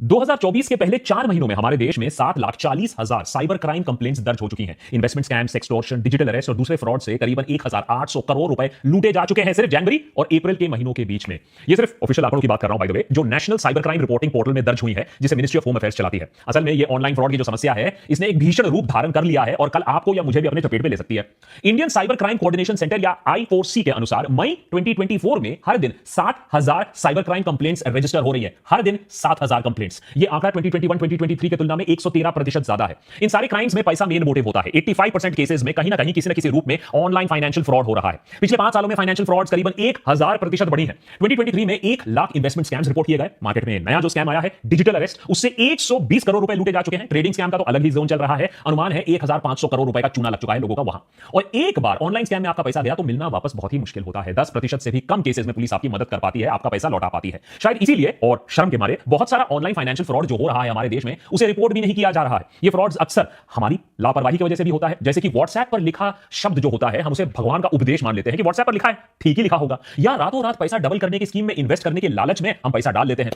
2024 के पहले 4 महीनों में हमारे देश में 7,40,000 साइबर क्राइम कंप्लेंट्स दर्ज हो चुकी हैं। Investment scam, sextortion, digital arrest और दूसरे फ्रॉड से करीबन 1,800 करोड़ रुपए लूटे जा चुके हैं सिर्फ जनवरी और अप्रैल के महीनों के बीच में। ये सिर्फ ऑफिशियल आंकड़ों की बात कर रहा हूं, बाय द वे, जो national cyber crime reporting portal में दर्ज हुई है, जिसे मिनिस्ट्री ऑफ होम अफेयर्स चलाती है। असल में ये ऑनलाइन फ्रॉड की जो समस्या है, इसने एक भीषण रूप धारण कर लिया है और कल आपको या मुझे भी अपने चपेट में ले सकती है। Indian cyber crime coordination centre या I4C के अनुसार मई 2024 में हर दिन 60,000 साइबर क्राइम कंप्लेंट्स रजिस्टर हो रही है। हर दिन 7,000 कंप्लेंट्स। ये आंकड़ा 2021-2023 की तुलना में 113% ज्यादा है। इन सारे क्राइम्स में पैसा मेन मोटिव होता है। 85% केसेस में कहीं ना कहीं किसी न किसी रूप में ऑनलाइन फाइनेंशियल फ्रॉड हो रहा है। पिछले 5 सालों में फाइनेंशियल फ्रॉड्स करीबन 1000% बढ़ी है। 2023 में 1 लाख इन्वेस्टमेंट स्कैम्स रिपोर्ट किए गए। मार्केट में नया जो स्कैम आया है डिजिटल अरेस्ट, उससे 120 करोड़ रुपए लूटे जा चुके हैं। ट्रेडिंग स्कैम का तो अलग ही जोन चल रहा है। अनुमान है 1500 करोड़ रुपए का चूना लग चुका है लोगों का वहां। और एक बार ऑनलाइन स्कैम में आपका पैसा गया तो मिलना वापस बहुत ही मुश्किल होता है। 10% से भी कम केसेस में पुलिस आपकी मदद कर पाती है, आपका पैसा लौटा पाती है। शायद इसीलिए और शर्म के मारे बहुत सारा ऑनलाइन फाइनेंशियल फ्रॉड जो हो रहा है हमारे देश में, उसे रिपोर्ट भी नहीं किया जा रहा है। ये फ्रॉड्स अक्सर हमारी लापरवाही की वजह से भी होता है। जैसे कि व्हाट्सएप पर लिखा शब्द जो होता है, हम उसे भगवान का उपदेश मान लेते हैं कि व्हाट्सएप पर लिखा है, ठीक ही लिखा होगा। या रातों रात पैसा डबल करने की स्कीम में इन्वेस्ट करने के लालच में हम पैसा डाल देते हैं।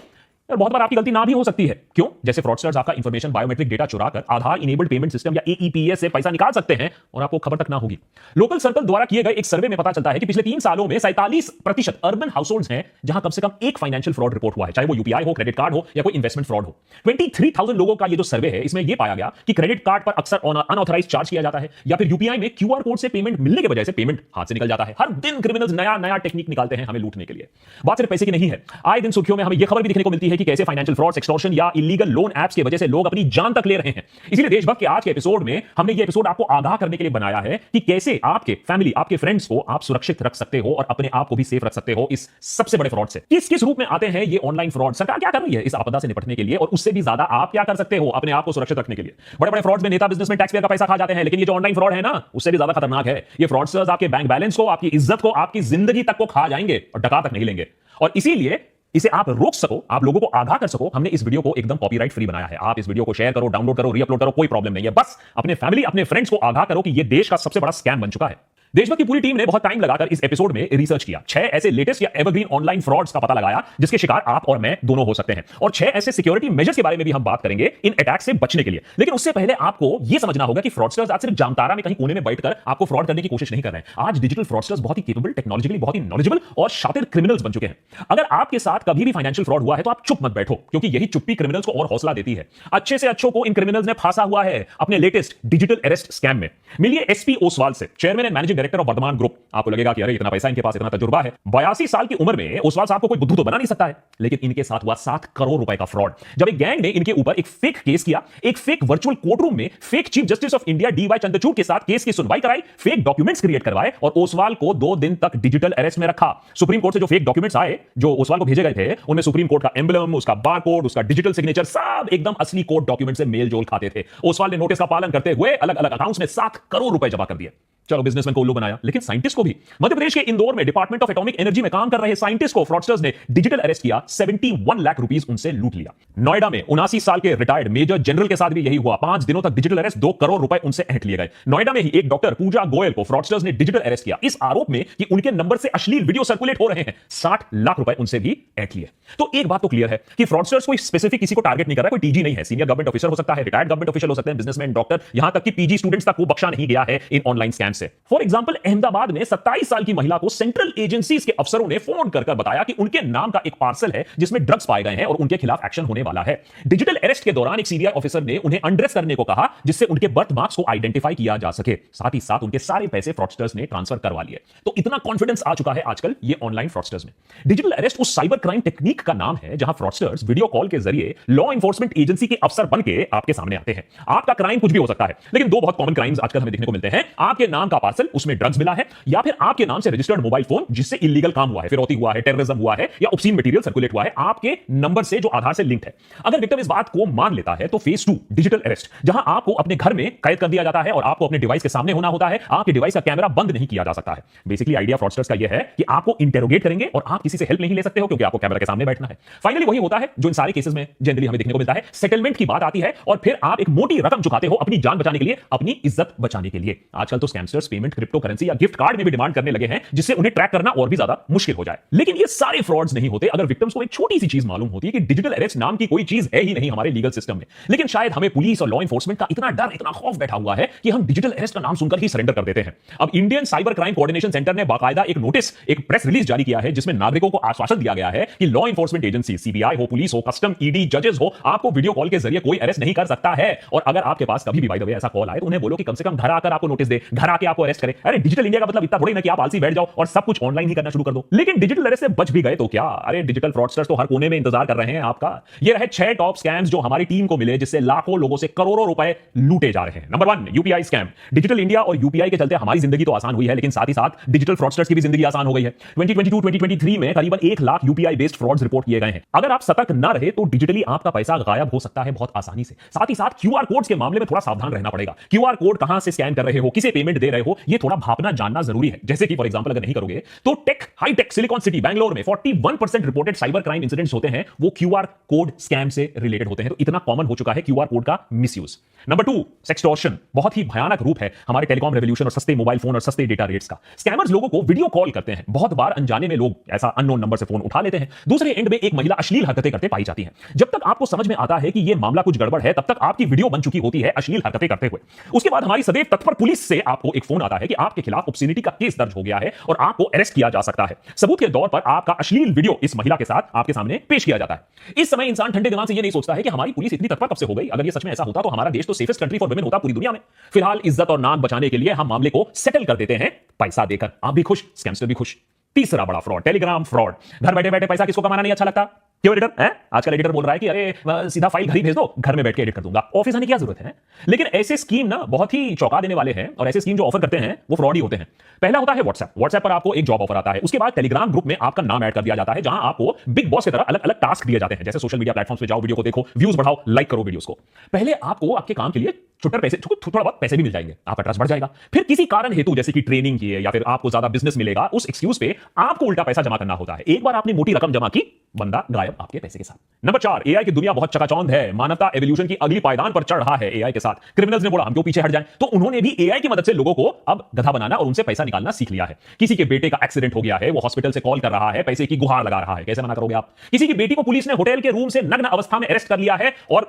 और बहुत बार आपकी गलती ना भी हो सकती है। क्यों? जैसे फ्रॉडस्टर्स आपका इंफॉर्मेशन, बायोमेट्रिक डेटा चुराकर आधार इनेबल्ड पेमेंट सिस्टम या AEPS से पैसा निकाल सकते हैं और आपको खबर तक ना होगी। लोकल सर्कल द्वारा किए गए एक सर्वे में पता चलता है कि पिछले 3 सालों में 47% अर्बन हाउसहोल्ड्स हैं जहां कम से कम एक फाइनेंशियल फ्रॉड रिपोर्ट हुआ है, चाहे वो UPI हो, क्रेडिट कार्ड हो या कोई इन्वेस्टमेंट फ्रॉड हो। 23,000 लोगों का ये जो सर्वे है, इसमें यह पाया गया कि क्रेडिट कार्ड पर अक्सर अनऑथराइज्ड चार्ज किया जाता है या फिर UPI में QR कोड से पेमेंट मिलने की वजह से पेमेंट हाथ से निकल जाता है। हर दिन क्रिमिनल्स नया नया टेक्निक निकालते हैं हमें लूटने के लिए। बात सिर्फ पैसे की नहीं है। आए दिन सुर्खियों में हमें यह खबर भी देखने को मिलती है कि कैसे फाइनेंशियल फ्रॉड, एक्सटॉर्शन या इलीगल लोन एप्स की वजह से लोग अपनी जान तक ले रहे हैं। इसलिए देशभक्त के आज के एपिसोड में हमने ये एपिसोड आपको आगाह करने के लिए बनाया है कि कैसे आपके फैमिली, आपके फ्रेंड्स को आप सुरक्षित रख सकते हो और अपने आप को भी सेफ रख सकते हो इस सबसे बड़े फ्रॉड से। किस किस रूप में आते हैं ये ऑनलाइन फ्रॉड? सरकार क्या कर रही है इस आपदा से निपटने के लिए, और उससे भी ज्यादा आप क्या कर सकते हो अपने आप को सुरक्षित रखने के लिए? बड़े बड़े फ्रॉड्स में नेता बिजनेस में टैक्स पेयर का पैसा खा जाते हैं, लेकिन ये जो ऑनलाइन फ्रॉड है ना, उससे भी ज्यादा खतरनाक है। ये फ्रॉडस्टर्स आपके बैंक बैलेंस को, आपकी इज्जत को, आपकी जिंदगी तक को खा जाएंगे और डका तक नहीं लेंगे। और इसीलिए इसे आप रोक सको, आप लोगों को आगाह कर सको, हमने इस वीडियो को एकदम कॉपीराइट फ्री बनाया है। आप इस वीडियो को शेयर करो, डाउनलोड करो, रीअपलोड करो, कोई प्रॉब्लम नहीं है। बस अपने फैमिली, अपने फ्रेंड्स को आगाह करो कि यह देश का सबसे बड़ा स्कैम बन चुका है। देशभक्त की पूरी टीम ने बहुत टाइम लगाकर इस एपिसोड में रिसर्च किया। 6 ऐसे लेटेस्ट या एवरग्रीन ऑनलाइन फ्रॉड्स का पता लगाया जिसके शिकार आप और मैं दोनों हो सकते हैं, और 6 ऐसे सिक्योरिटी मेजर्स के बारे में भी हम बात करेंगे इन अटैक से बचने के लिए। लेकिन उससे पहले आपको यह समझना होगा कि फ्रॉडस्टर्स आज सिर्फ जामतारा में कहीं कोने में बैठकर आपको फ्रॉड करने की कोशिश नहीं कर रहे हैं। आज डिजिटल फ्रॉडस्टर्स बहुत ही केपेबल, टेक्नोलॉजिकली बहुत ही नॉलेजेबल और शातिर क्रिमिनल्स बन चुके हैं। अगर आपके साथ कभी भी फाइनेंशियल फ्रॉड हुआ है तो आप चुप मत बैठो, क्योंकि यही चुप्पी क्रिमिनल्स को और हौसला देती है। अच्छे से अच्छों को इन क्रिमिनल्स ने फांसा हुआ है अपने लेटेस्ट डिजिटल अरेस्ट स्कैम में। मिलिए SP ओसवाल से, chairman and managing director of Vardhman group. आपको लगेगा कि अरे इतना पैसा इनके पास, इतना तजुर्बा है। 82 साल की उम्र में ओसवाल साहब को कोई बुद्धू तो बना नहीं सकता है, लेकिन इनके साथ हुआ 7 करोड़ रुपए का फ्रॉड। जब एक गैंग ने इनके ऊपर एक फेक केस किया, एक फेक वर्चुअल कोर्ट रूम में fake chief justice of India DY Chandrachud के साथ केस की सुनवाई कराई, फेक डॉक्यूमेंट्स क्रिएट करवाए और ओसवाल को 2 दिन तक डिजिटल अरेस्ट में रखा। सुप्रीम कोर्ट से जो फेक डॉक्यूमेंट्स आए, जो ओसवाल को भेजे गए थे, उनमें सुप्रीम कोर्ट का एम्बलम, उसका बारकोड, उसका डिजिटल सिग्नेचर सब एकदम असली कोर्ट डॉक्यूमेंट से मेल जोल खाते थे। ओसवाल ने नोटिस का पालन करते हुए अलग अलग अकाउंट्स में 7 करोड़ रुपए जमा कर दिए। चलो, बिजनेसमैन को उल्लू बनाया, लेकिन साइंटिस्ट को भी। मध्य प्रदेश के इंदौर में डिपार्टमेंट ऑफ एटॉमिक एनर्जी में काम कर रहे साइंटिस्ट को फ्रॉडस्टर्स ने डिजिटल अरेस्ट किया, 71 लाख रुपीस उनसे लूट लिया। नोएडा में 79 साल के रिटायर्ड मेजर जनरल के साथ भी यही हुआ। 5 दिनों तक डिजिटल अरेस्ट, 2 करोड़ रुपए उनसे ऐंठ लिए गए। नोएडा में ही एक डॉक्टर पूजा गोयल को फ्रॉडस्टर्स ने डिजिटल अरेस्ट किया इस आरोप में कि उनके नंबर से अश्लील वीडियो सर्कुलेट हो रहे हैं। 60 लाख रुपए उनसे भी ऐंठ लिए। तो एक बात तो क्लियर है कि फ्रॉडस्टर्स कोई स्पेसिफिक किसी को टारगेट नहीं कर रहा, कोई TG नहीं है। सीनियर गवर्नमेंट ऑफिसर हो सकता है, रिटायर्ड गवर्नमेंट ऑफिशियल हो सकते हैं, बिजनेसमैन, डॉक्टर, यहां तक कि PG स्टूडेंट्स तक को बख्शा नहीं गया है इन ऑनलाइन स्कैम से। फॉर एग्जांपल, अहमदाबाद में 27 साल की महिला को सेंट्रल एजेंसीज के अफसरों ने फोन कर बताया कि उनके नाम का एक पार्सल है जिसमें ड्रग्स पाए गए हैं और उनके खिलाफ एक्शन होने वाला है। डिजिटल अरेस्ट के दौरान एक CBI ऑफिसर ने उन्हें अनड्रेस करने को कहा, जिससे उनके बर्थ मार्क्स को आइडेंटिफाई किया जा सके। साथ ही साथ उनके सारे पैसे फ्रॉडस्टर्स ने ट्रांसफर करवा लिए। तो इतना कॉन्फिडेंस आ चुका है आजकल ये ऑनलाइन फ्रॉडस्टर्स में। डिजिटल अरेस्ट उस साइबर क्राइम टेक्निक का नाम है जहां फ्रॉडस्टर्स वीडियो कॉल के जरिए लॉ एनफोर्समेंट एजेंसी के अफसर बनके आपके सामने आते हैं। आपका क्राइम कुछ भी हो सकता है, लेकिन 2 बहुत कॉमन क्राइम्स आजकल हमें देखने को मिलते हैं। आपके नाम का पार्सल, उसमें ड्रग्स मिला है, या फिर आपके नाम से रजिस्टर्ड मोबाइल फोन जिससे इलीगल काम हुआ है, फिरौती हुआ है, टेररिज्म हुआ है, या ऑब्सीन मटेरियल सर्कुलेट हुआ है आपके नंबर से जो आधार से लिंक्ड है। अगर विक्टिम इस बात को मान लेता है तो फेज 2 डिजिटल अरेस्ट, जहां आपको अपने घर में कैद कर दिया जाता है और आपको अपने डिवाइस के सामने होना होता है। आपके डिवाइस का कैमरा बंद नहीं किया जा सकता है। बेसिकली आइडिया फ्रॉडस्टर्स का यह है कि आपको इंटेरोगेट करेंगे और आप किसी से हेल्प नहीं ले सकते हो, क्योंकि आपको कैमरा के सामने बैठना है। फाइनली वही होता है जो इन सारे केसेस में जनरली हमें देखने को मिलता है। सेटलमेंट की बात आती है और फिर आप एक मोटी रकम चुकाते हो अपनी जान बचाने के लिए, अपनी इज्जत बचाने के लिए। आजकल तो scamsters fraudsters payment crypto currency या गिफ्ट कार्ड में भी डिमांड करने लगे हैं, जिससे उन्हें ट्रैक करना और भी ज्यादा मुश्किल हो जाए। लेकिन ये सारे फ्रॉड्स नहीं होते अगर विक्टिम्स को एक छोटी सी चीज मालूम होती है कि डिजिटल अरेस्ट नाम की कोई चीज है ही नहीं हमारे लीगल सिस्टम में। लेकिन शायद हमें पुलिस और लॉ एनफोर्समेंट का इतना डर, इतना खौफ बैठा हुआ है कि हम डिजिटल अरेस्ट का नाम सुनकर ही सरेंडर कर देते हैं। अब Indian cyber crime coordination centre ने बाकायदा एक नोटिस, एक प्रेस रिलीज जारी किया है, जिसमें नागरिकों को आश्वासन दिया गया है कि लॉ एनफोर्समेंट एजेंसी, सीबीआई हो, पुलिस हो, कस्टम, ईडी, जजेस हो, आपको वीडियो कॉल के जरिए कोई अरेस्ट नहीं कर सकता है। और अगर आपके पास कभी भी बाय द वे ऐसा कॉल आए तो उन्हें बोलो कि कम से कम घर आकर आपको नोटिस दे, घर आके आपको अरेस्ट करे। अरे डिजिटल इंडिया का मतलब इतना थोड़ी ना कि आप आलसी बैठ जाओ और सब कुछ ऑनलाइन ही करना शुरू कर दो। लेकिन डिजिटल अरेस्ट से बच भी गए तो क्या? अरे डिजिटल फ्रॉडस्टर्स तो हर कोने में इंतजार कर रहे हैं आपका। ये रहे 6 टॉप स्कैम्स जो हमारी टीम को मिले, जिससे लाखों लोगों से करोड़ों रुपए लूटे जा रहे हैं। Number 1, UPI scam. Digital India और यूपीआई के चलते हमारी जिंदगी तो आसान हुई है, लेकिन साथ ही साथ डिजिटल फ्रॉडस्टर्स की भी जिंदगी आसान हो गई है। 2022-2023 में करीबन 1 lakh UPI based frauds report किए गए हैं। अगर आप सतर्क ना रहे तो डिजिटली आपका पैसा गायब हो सकता है बहुत आसानी से। साथ ही साथ क्यूआर कोड्स के मामले में थोड़ा सावधान रहना पड़ेगा। क्यूआर कोड कहां से स्कैन कर रहे हो, किसे पेमेंट दे रहे हो, ये थोड़ा भापना जानना जरूरी है। जैसे कि फॉर एग्जांपल अगर नहीं करोगे तो हाईटेक सिलिकॉन सिटी बैंगलोर में 41% रिपोर्टेड साइबर क्राइम इंसिडेंट्स होते हैं, वो क्यूआर कोड स्कैम से रिलेटेड होते हैं। तो इतना कॉमन हो चुका है क्यूआर कोड का मिसयूज। Number 2, sextortion. बहुत ही भयानक रूप है हमारे टेलीकॉम रेवोल्यूशन और सस्ते मोबाइल फोन और सस्ते डेटा रेट्स का। स्कैमर्स लोगों को वीडियो कॉल करते हैं। बहुत बार अनजाने में लोग ऐसा अननोन नंबर से फोन उठा लेते हैं। दूसरे एंड में एक महिला अश्लील हरकतें करते पाई जाती है। जब तक आपको समझ में आता है कि यह मामला कुछ गड़बड़ है, तब तक आपकी वीडियो बन चुकी होती है अश्लील हरकतें करते हुए। उसके बाद हमारी सदैव तत्पर पुलिस से आपको एक फोन आता है कि आपके खिलाफ ऑब्स्सिनिटी का केस दर्ज हो गया है और आपको अरेस्ट किया जा सकता है। सबूत के तौर पर आपका अश्लील वीडियो इस महिला के साथ आपके सामने पेश किया जाता है। इस समय इंसान ठंडे दिमाग से यह नहीं सोचता है कि हमारी पुलिस इतनी तत्पर कब से हो गई। अगर यह सच में ऐसा होता तो हमारा देश तो सेफेस्ट कंट्री फॉर वुमेन होता पूरी दुनिया में। फिलहाल इज्जत और नाम बचाने के लिए हम मामले को सेटल कर देते हैं पैसा देकर। आप भी खुश, स्कैमस्टर भी खुश। तीसरा बड़ा फ्रॉड, टेलीग्राम फ्रॉड। घर बैठे बैठे पैसा किसको कमाना नहीं अच्छा लगता? क्यों एडिटर है? आजकल एडिटर बोल रहा है कि अरे सीधा फाइल घर ही भेज दो, घर में बैठ के एडिट कर दूंगा, ऑफिस आने की क्या जरूरत है? लेकिन ऐसे स्कीम ना बहुत ही चौंका देने वाले हैं, और ऐसे स्कीम जो ऑफर करते हैं वो फ्रॉड ही होते हैं। पहला होता है व्हाट्सएप पर आपको एक जॉब ऑफर आता है। उसके बाद टेलीग्राम ग्रुप में आपका नाम ऐड कर दिया जाता है, जहां आपको बिग बॉस की तरह अलग अलग टास्क दिए जाते हैं। जैसे सोशल मीडिया प्लेटफॉर्म्स पे जाओ, वीडियो को देखो, व्यूज बढ़ाओ, लाइक करो वीडियोस को। पहले आपको आपके काम के लिए छुट्टर पैसे, थोड़ा बहुत पैसे भी मिल जाएंगे, आपका ट्रस्ट बढ़ जाएगा। फिर किसी कारण हेतु जैसे कि ट्रेनिंग की है या फिर आपको ज्यादा बिजनेस मिलेगा, उस एक्सक्यूज पे आपको उल्टा पैसा जमा करना होता है। एक बार आपने मोटी रकम जमा की, बंदा गायब आपके पैसे के साथ। नंबर 4, एआई की दुनिया बहुत चकाचौंध है। मानवता एवोल्यूशन की अगली पायदान पर चढ़ रहा है एआई के साथ। क्रिमिनल्स ने बोला हम क्यों पीछे हट जाएं, तो उन्होंने भी एआई की मदद से लोगों को अब गधा बनाना और उनसे पैसा निकालना सीख लिया है। किसी के बेटे का एक्सीडेंट हो गया है, वो हॉस्पिटल से कॉल कर रहा है, पैसे की गुहार लगा रहा है, कैसे मना करोगे आप? किसी की बेटी को पुलिस ने होटल के रूम से नग्न अवस्था में अरेस्ट कर लिया है, और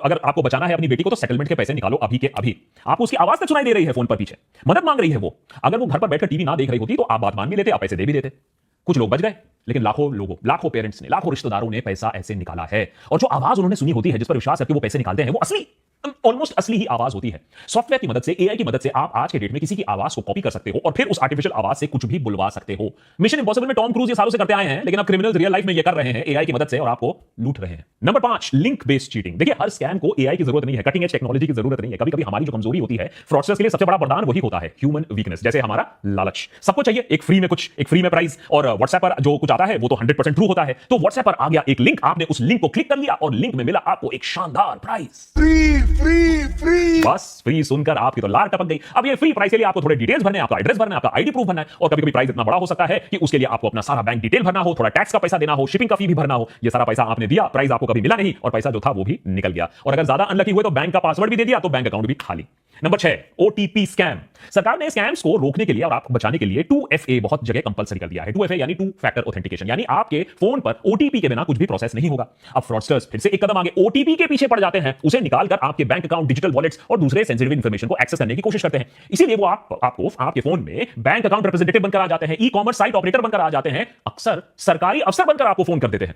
अगर आपको बचाना है अपनी बेटी को तो सेटलमेंट के पैसे निकालो अभी के अभी। आपको उसकी आवाज तक सुनाई दे रही है फोन पर, पीछे मदद मांग रही है वो। अगर वो घर पर बैठकर टीवी ना देख रही होती तो आप बात मान भी लेते, आप पैसे दे भी देते। कुछ लोग बच गए, लेकिन लाखों पेरेंट्स ने, लाखों रिश्तेदारों ने पैसा ऐसे निकाला है। और जो आवाज उन्होंने सुनी होती है, जिस पर विश्वास करके वो पैसे निकालते हैं, वो असली, ऑलमोस्ट असली ही आवाज होती है। सॉफ्टवेयर की मदद से, एआई की मदद से आप आज के डेट में किसी की आवाज को कॉपी कर सकते हो और फिर उस आर्टिफिशियल आवाज से कुछ भी बुलवा सकते हो। मिशन इंपॉसिबल में टॉम क्रूज ये सालों से करते आए हैं, लेकिन अब क्रिमिनल्स रियल लाइफ में ये कर रहे हैं एआई की मदद से, और आपको लूट रहे हैं। Number 5, link based cheating. देखिए, हर स्कैम को एआई की जरूरत नहीं है, कटिंग एज टेक्नोलॉजी की जरूरत नहीं है। कभी कभी हमारी जो कमजोरी होती है, फ्रॉडस्टर्स के लिए सबसे बड़ा वरदान वही होता है, ह्यूमन वीकनेस। जैसे हमारा लालच, सबको चाहिए एक फ्री में प्राइस, और व्हाट्सएप पर जो कुछ आता है वो तो 100% ट्रू होता है। तो व्हाट्सएप पर आ गया एक लिंक, आपने उस लिंक को क्लिक कर लिया और लिंक में मिला आपको एक शानदार प्राइस। फ्री बस फ्री सुनकर आपकी तो लार टपक गई। अब ये फ्री प्राइस के लिए आपको थोड़े डिटेल्स भरने, आपका एड्रेस भरना है, आपका आईडी प्रूफ भरना है, और कभी कभी प्राइस इतना बड़ा हो सकता है कि उसके लिए आपको अपना सारा बैंक डिटेल भरना हो, थोड़ा टैक्स का पैसा देना हो, शिपिंग का फी भी भरना हो। ये सारा पैसा आपने दिया, प्राइस आपको कभी मिला नहीं, और पैसा जो था वो भी निकल गया। और अगर ज्यादा अनलकी हुए तो बैंक का पासवर्ड भी दे दिया, तो बैंक अकाउंट भी खाली। Number 6, OTP scam. सरकार ने स्कैम्स को रोकने के लिए और आपको बचाने के लिए 2FA बहुत जगह कंपलसरी कर दिया है। 2FA यानी 2 फैक्टर ऑथेंटिकेशन, यानी आपके फोन पर ओटीपी के बिना कुछ भी प्रोसेस नहीं होगा। अब फ्रॉडस्टर्स फिर से एक कदम आगे ओटीपी के पीछे पड़ जाते हैं, उसे निकालकर आपके बैंक अकाउंट, डिजिटल वॉलेट्स और दूसरे सेंसिटिव इंफॉर्मेशन को एक्सेस करने की कोशिश करते हैं। इसीलिए वो आपको आपके फोन में बैंक अकाउंट रिप्रेजेंटेटिव बनकर आ जाते हैं, ई-कॉमर्स साइट ऑपरेटर बनकर आ जाते हैं, अक्सर सरकारी अफसर बनकर आपको फोन कर देते हैं।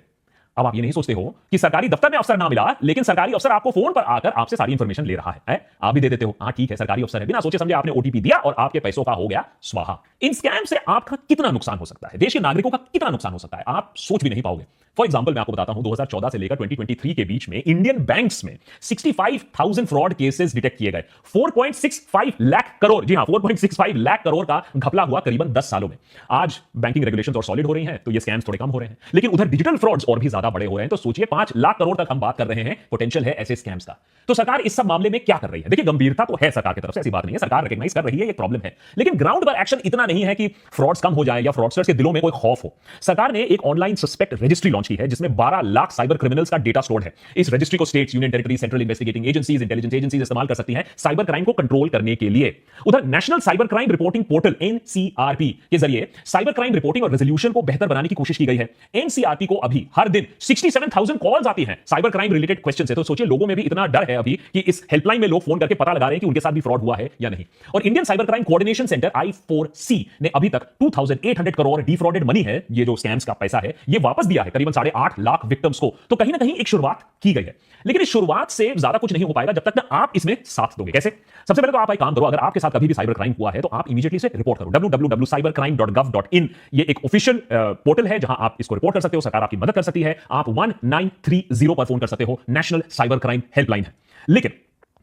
अब आप ये नहीं सोचते हो कि सरकारी दफ्तर में अफसर ना मिला, लेकिन सरकारी अफसर आपको फोन पर आकर आपसे सारी इंफॉर्मेशन ले रहा है? आप भी दे देते हो, हाँ ठीक है सरकारी अफसर है, बिना सोचे समझे आपने ओटीपी दिया और आपके पैसों का हो गया स्वाहा। इन स्कैम से आपका कितना नुकसान हो सकता है, देश के नागरिकों का कितना नुकसान हो सकता है, आप सोच भी नहीं पाओगे। फॉर एग्जांपल मैं आपको बताता हूं, 2014 से लेकर 2023 के बीच में इंडियन बैंक्स में 65,000 फ्रॉड केसेस डिटेक्ट किए गए। 4.65 लाख करोड़, जी हां 4.65 लाख करोड़ का घपला हुआ करीबन 10 सालों में। आज बैंकिंग रेगुलेशंस और सॉलिड हो रही हैं, तो ये स्कैम्स थोड़े कम हो रहे हैं, लेकिन उधर डिजिटल फ्रॉड्स और भी ज्यादा बड़े हो रहे हैं। तो सोचिए 5 लाख करोड़ तक हम बात कर रहे हैं, पोटेंशियल है ऐसे स्कैम्स का। तो सरकार इस सब मामले में क्या कर रही है? देखिए, गंभीरता तो है सरकार की तरफ से, ऐसी बात नहीं है, सरकार रिकॉग्नाइज कर रही है ये प्रॉब्लम है, लेकिन ग्राउंड पर एक्शन इतना नहीं है कि फ्रॉड्स कम हो जाए या फ्रॉडस्टर्स के दिलों में कोई खौफ हो। सरकार ने एक online suspect registry launch launch की है जिसमें 12 लाख साइबर क्रिमिनल्स का डेटा स्टोर्ड है। इस रजिस्ट्री को states, union territory, central investigating agencies, intelligence agencies इस्तेमाल कर सकती हैं साइबर क्राइम को कंट्रोल करने के लिए। उधर national cyber crime reporting portal NCRP के जरिए साइबर क्राइम रिपोर्टिंग और रेजोल्यूशन को बेहतर बनाने की कोशिश की गई है। एनसीआरपी को अभी हर दिन 67,000 कॉल्स आती हैं साइबर क्राइम रिलेटेड क्वेश्चन से। तो सोचिए लोगों में भी इतना डर है अभी कि इस हेल्पलाइन में लोग फोन करके पता लगा रहे हैं कि उनके साथ भी फ्रॉड हुआ है या नहीं। और Indian cyber crime coordination centre I4C ने अभी तक 2800 करोड़ डिफ्रॉडेड मनी है, ये जो स्कैम्स का पैसा है, ये वापस दिया है करीबन 8.5 लाख विक्टिम्स को। तो कहीं ना कहीं एक शुरुआत की गई है, लेकिन इस शुरुआत से ज्यादा कुछ नहीं हो पाएगा जब तक ना आप इसमें साथ दोगे। कैसे? सबसे पहले तो आप एक काम करो, अगर आपके साथ कभी भी साइबर क्राइम हुआ है तो आप इमीडिएटली इसे रिपोर्ट करो। www.cybercrime.gov.in ये एक ऑफिशियल पोर्टल है जहां आप इसको रिपोर्ट कर सकते हो, सरकार आपकी मदद कर सकती है। आप 1930 पर फोन कर सकते हो, नेशनल साइबर क्राइम हेल्पलाइन है। लेकिन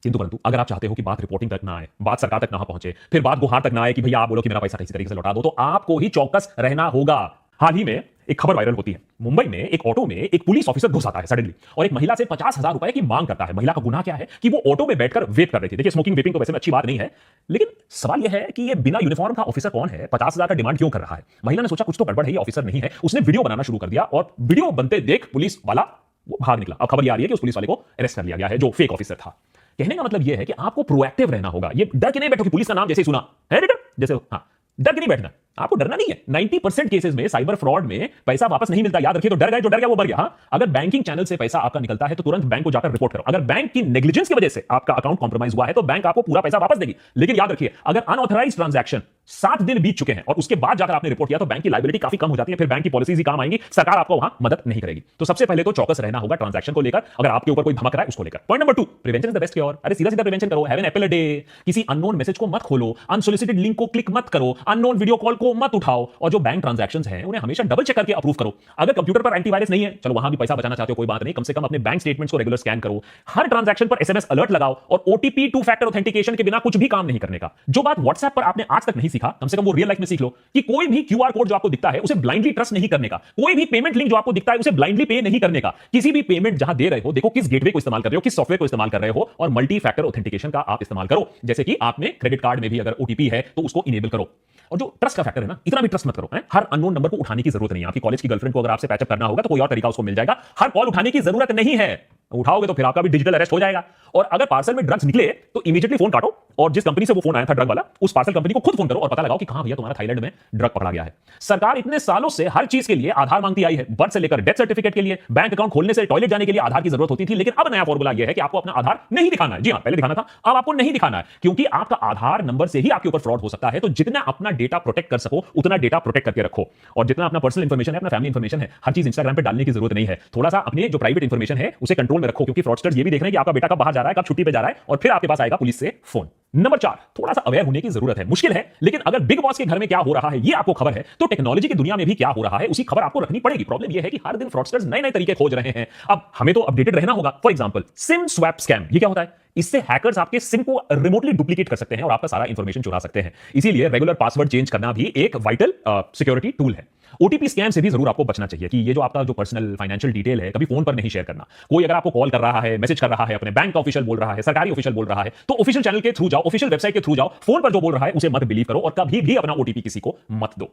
किंतु परंतु अगर आप चाहते हो कि बात रिपोर्टिंग तक ना आए, बात सरकार तक ना पहुंचे, फिर बात गुहार तक ना आए कि भैया आप बोलो कि मेरा पैसा किसी तरीके से लौटा दो, तो आपको ही चौकस रहना होगा। हाल ही में एक खबर वायरल होती है, मुंबई में एक ऑटो में एक पुलिस ऑफिसर घुस आता है सडनली और एक महिला से 50,000 रुपए की मांग करता है। महिला का गुनाह क्या है कि वो ऑटो में बैठकर वेप कर रही थी। देखिए स्मोकिंग वेपिंग तो वैसे में अच्छी बात नहीं है, लेकिन सवाल यह है कि ये बिना यूनिफॉर्म का ऑफिसर कौन है, 50,000 का डिमांड क्यों कर रहा है। महिला ने सोचा कुछ तो गड़बड़ है, ये ऑफिसर नहीं है। उसने वीडियो बनाना शुरू कर दिया और वीडियो बनते देख पुलिस वाला वो भाग निकला। अब खबर ये आ रही है कि उस पुलिस वाले को अरेस्ट कर लिया गया है जो फेक ऑफिसर था। कहने का मतलब यह है कि आपको प्रोएक्टिव रहना होगा। ये डर के नहीं बैठो कि पुलिस का नाम जैसे ही सुना है जैसे, हाँ, डर के नहीं बैठना, आपको डरना नहीं है। 90% केसेस में साइबर फ्रॉड में पैसा वापस नहीं मिलता, याद रखिए। तो डर गए, जो डर गया वो मर गया। हाँ, अगर बैंकिंग चैनल से पैसा आपका निकलता है तो तुरंत बैंक को जाकर रिपोर्ट करो। अगर बैंक की नेग्लिजेंस की वजह से आपका अकाउंट कॉम्प्रोमाइज हुआ है तो बैंक आपको पूरा पैसा वापस देगी। लेकिन याद रखिए, अगर अनऑथराइज्ड ट्रांजैक्शन 7 दिन बीत चुके हैं और उसके बाद जाकर आपने रिपोर्ट किया तो बैंक की लायबिलिटी काफी कम हो जाती है। फिर बैंक की पॉलिसीज ही काम आएंगी, सरकार आपको वहां मदद नहीं करेगी। तो सबसे पहले तो चौकस रहना होगा ट्रांजैक्शन को लेकर, अगर आपके ऊपर कोई धमक रहा है उसको लेकर। Point number 2, prevention is the best cure. अरे सीधा सीधा प्रिवेंशन करो, have an apple a day. किसी अननोन मैसेज को मत खोलो, अनसोलिसिटेड लिंक को क्लिक मत करो, अननोन वीडियो कॉल को मत उठाओ, और जो बैंक ट्रांजैक्शंस हैं उन्हें हमेशा डबल चेक करके अप्रूव करो। अगर कंप्यूटर पर एंटीवायरस नहीं है, चलो वहां भी पैसा बचाना चाहते हो कोई बात नहीं, कम से कम अपने बैंक स्टेटमेंट्स को रेगुलर स्कैन करो। हर ट्रांजैक्शन पर एसएमएस अलर्ट लगाओ और ओटीपी 2 फैक्टर ऑथेंटिकेशन के बिना कुछ भी काम नहीं करने का। जो बात व्हाट्सएप पर आपने आज तक नहीं सीखा, कम से कम वो रियल लाइफ में सीख लो कि कोई भी क्यूआर कोड जो आपको दिखता है उसे ब्लाइंडली ट्रस्ट नहीं करने का। कोई भी पेमेंट लिंक जो आपको दिखता है उसे ब्लाइंडली पे नहीं करने का। किसी भी पेमेंट जहां दे रहे हो, देखो किस गेटवे को इस्तेमाल कर रहे हो, किस सॉफ्टवेयर को इस्तेमाल कर रहे हो, और मल्टी फैक्टर ऑथेंटिकेशन का आप इस्तेमाल करो। जैसे कि आपने क्रेडिट कार्ड में भी अगर ओटीपी है तो उसको इनेबल करो। और जो ट्रस्ट का फैक्टर है ना, इतना भी ट्रस्ट मत करो। हर अननोन नंबर को उठाने की जरूरत नहीं है। आपकी कॉलेज की गर्लफ्रेंड को अगर आपसे पैचअप करना होगा तो कोई और तरीका उसको मिल जाएगा। हर कॉल उठाने की जरूरत नहीं है, उठाओगे तो फिर आपका भी डिजिटल अरेस्ट हो जाएगा। और अगर पार्सल में ड्रग्स निकले तो इमीडिएटली फोन काटो और जिस कंपनी से वो फोन आया था ड्रग वाला, उस पार्सल कंपनी को खुद फोन करो और पता लगाओ कि कहां भैया तुम्हारा थाईलैंड में ड्रग पकड़ा गया है। सरकार इतने सालों से हर चीज के लिए आधार मांगती आई है, बर्थ से लेकर डेथ सर्टिफिकेट के लिए, बैंक अकाउंट खोलने से टॉयलेट जाने के लिए आधार की जरूरत होती थी। लेकिन अब नया फॉर्मूला यह है कि आपको अपना आधार नहीं दिखाना है। जी हां, पहले दिखाना था, अब आपको नहीं दिखाना है, क्योंकि आपका आधार नंबर से ही आपके ऊपर फ्रॉड हो सकता है। तो जितना अपना डेटा प्रोटेक्ट कर सको उतना डेटा प्रोटेक्ट करके रखो। और जितना अपना पर्सनल इंफॉर्मेशन है, अपना फैमिली इंफॉर्मेशन है, हर चीज इंस्टाग्राम पे डालने की जरूरत नहीं है। थोड़ा सा अपने जो प्राइवेट इंफॉर्मेशन है उसे कंट्रोल में रखो, क्योंकि फ्रॉडस्टर्स ये भी देख रहे हैं कि आपका बेटा कब बाहर जा रहा है, कब छुट्टी पे जा रहा है, और फिर आपके पास आएगा पुलिस से फोन। नंबर 4, थोड़ा सा अवेयर होने की जरूरत है। मुश्किल है, लेकिन अगर बिग बॉस के घर में क्या हो रहा है ये आपको खबर है, तो टेक्नोलॉजी की दुनिया में भी क्या हो रहा है उसी खबर आपको रखनी पड़ेगी। प्रॉब्लम यह है कि हर दिन फ्रॉडस्टर्स नए नए तरीके खोज रहे हैं। अब हमें तो अपडेटेड रहना होगा। For example, SIM swap scam, ये क्या होता है? इससे हैकर्स आपके सिम को रिमोटली डुप्लीकेट कर सकते हैं और आपका सारा इंफॉर्मेशन चुरा सकते हैं। इसीलिए रेगुलर पासवर्ड चेंज करना भी एक वाइटल सिक्योरिटी टूल है। ओटीपी स्कैम से भी जरूर आपको बचना चाहिए कि ये जो आपका जो पर्सनल फाइनेंशियल डिटेल है कभी फोन पर नहीं शेयर करना। कोई अगर आपको कॉल कर रहा है, मैसेज कर रहा है, अपने बैंक का ऑफिशियल बोल रहा है, सरकारी ऑफिशियल बोल रहा है, तो ऑफिशियल चैनल के थ्रू जाओ, ऑफिशियल वेबसाइट के थ्रू जाओ। फोन पर जो बोल रहा है उसे मत बिलीव करो और कभी भी अपना ओटीपी किसी को मत दो।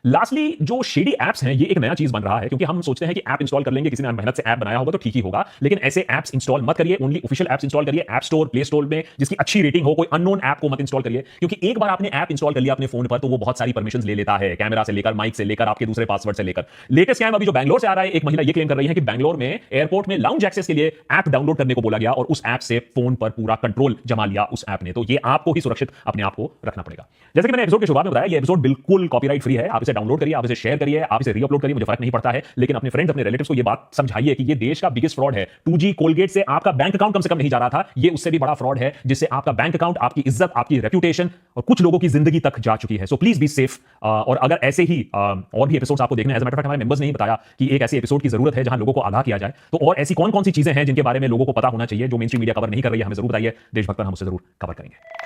लास्टली, जो शेडी एप्स हैं ये एक नया चीज बन रहा है, क्योंकि हम सोचते हैं कि ऐप इंस्टॉल कर लेंगे, किसी ने मेहनत से ऐप बनाया होगा तो ठीक ही होगा, लेकिन ऐसे ऐप्स इंस्टॉल मत करिए। ओनली ऑफिशियल ऐप्स इंस्टॉल करिए। ऐप स्टोर, प्ले स्टोर में जिसकी अच्छी रेटिंग हो, कोई अननोन ऐप को मत इंस्टॉल करिए, क्योंकि एक बार आपने ऐप इंस्टॉल कर लिया अपने फोन पर तो वो बहुत सारी परमिशंस ले लेता है, कैमरा से लेकर, माइक से लेकर, आपके दूसरे पासवर्ड से लेकर। लेटेस्ट स्कैम अभी जो बैंगलोर से आ रहा है, एक महिला ये क्लेम कर रही है कि बैंगलोर में एयरपोर्ट में लाउंज एक्सेस के लिए ऐप डाउनलोड करने को बोला गया और उस ऐप से फोन पर पूरा कंट्रोल जमा लिया उस ऐप ने। तो ये आपको ही सुरक्षित अपने आप को रखना पड़ेगा। जैसे कि मैंने एपिसोड की शुरुआत में बताया, ये एपिसोड बिल्कुल कॉपीराइट फ्री है। आप इसे डाउनलोड करिए, आप इसे शेयर करिए, आप इसे रीअपलोड करिए, मुझे फर्क नहीं पड़ता है, लेकिन अपने फ्रेंड्स, अपने रिलेटिव्स को ये बात समझाइए कि ये देश का बिगेस्ट फ्रॉड है। 2G कोलगेट से आपका बैंक अकाउंट कम से कम नहीं जा रहा था, ये उससे भी बड़ा फ्रॉड है जिससे आपका बैंक अकाउंट, आपकी इज्जत, आपकी रेप्यूटेशन और कुछ लोगों की जिंदगी तक जा चुकी है। So please be safe. और अगर ऐसे ही और भी एपिसोड्स आपको देखने हैं, as a matter of fact हमारे मेंबर्स ने ही बताया कि एक ऐसे एपिसोड की जरूरत है जहां लोगों को आगाह किया जाए, तो और ऐसी कौन कौन सी चीजें हैं जिनके बारे में लोगों को पता होना चाहिए जो मेन स्ट्रीम मीडिया कवर नहीं कर रही है, हमें जरूर बताइए। देशभक्त हम उससे जरूर कवर करेंगे।